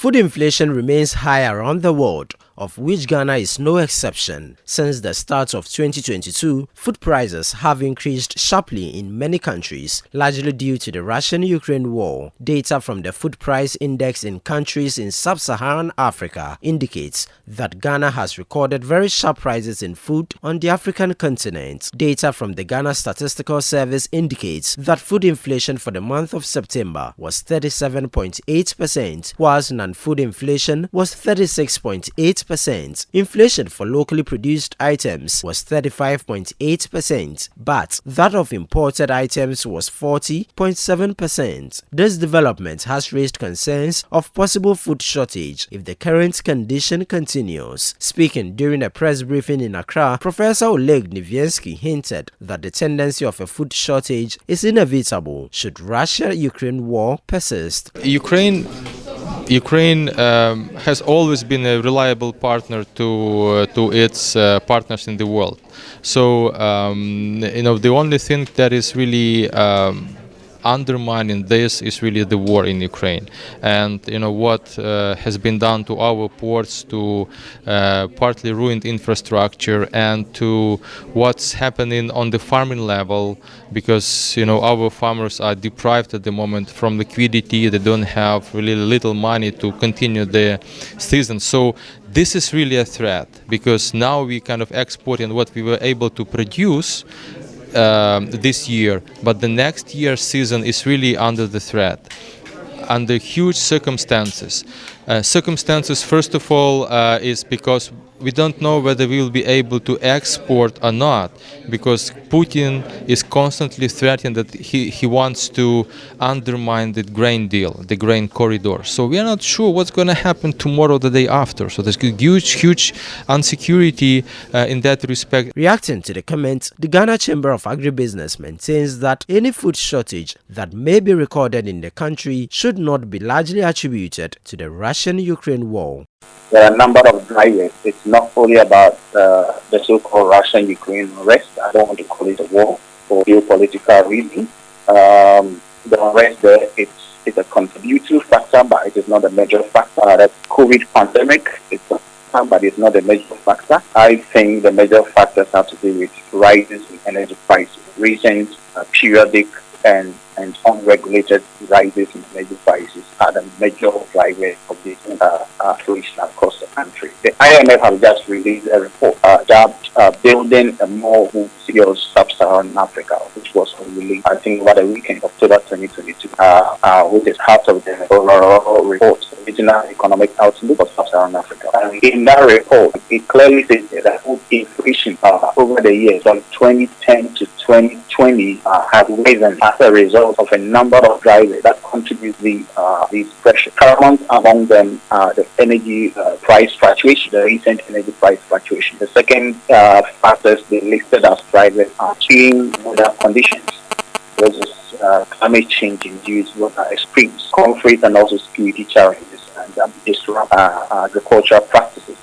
Food inflation remains high around the world, of which Ghana is no exception. Since the start of 2022, food prices have increased sharply in many countries, largely due to the Russian-Ukraine war. Data from the Food Price Index in countries in sub-Saharan Africa indicates that Ghana has recorded very sharp rises in food on the African continent. Data from the Ghana Statistical Service indicates that food inflation for the month of September was 37.8%, whilst non-food inflation was 36.8%. Inflation for locally produced items was 35.8%, but that of imported items was 40.7%. This development has raised concerns of possible food shortage if the current condition continues. Speaking during a press briefing in Accra, Professor Oleg Niviensky hinted that the tendency of a food shortage is inevitable should Russia-Ukraine war persist. Ukraine has always been a reliable partner to its partners in the world. So the only thing that is really undermining this is really the war in Ukraine, and what has been done to our ports, to partly ruined infrastructure, and to what's happening on the farming level, because our farmers are deprived at the moment from liquidity. They don't have really little money to continue the season. So this is really a threat, because now we kind of exporting what we were able to produce this year, but the next year's season is really under the threat, under huge circumstances. First of all, is because we don't know whether we will be able to export or not, because Putin is constantly threatening that he wants to undermine the grain deal, the grain corridor. So we are not sure what's going to happen tomorrow, the day after. So there's huge insecurity in that respect. Reacting to the comments, the Ghana Chamber of Agribusiness maintains that any food shortage that may be recorded in the country should not be largely attributed to the Russian-Ukraine war. There are a number of drivers. It's not only about the so-called Russian-Ukraine unrest. I don't want to call it a war for geopolitical reasons. The unrest there, it's a contributory factor, but it is not a major factor. The COVID pandemic, it's a factor, but it's not a major factor. I think the major factors have to do with rises in energy prices. Recent periodic and unregulated rises in energy prices are the major drivers of this inflation across the country. The IMF has just released a report that building a more serious sub-Saharan Africa, which was released, I think, over the weekend, October 2022, which is part of the overall report, Regional Economic Outlook of Sub-Saharan Africa. And in that report, it clearly says that food inflation over the years from 2010 to 2020 has risen as a result of a number of drivers that contribute these pressures. Paramount among them the energy price fluctuation, the recent energy price fluctuation. The second factors they listed as drivers are changing weather conditions. There's climate change induced weather extremes, conflict, and also security challenges, and disrupt agricultural practices.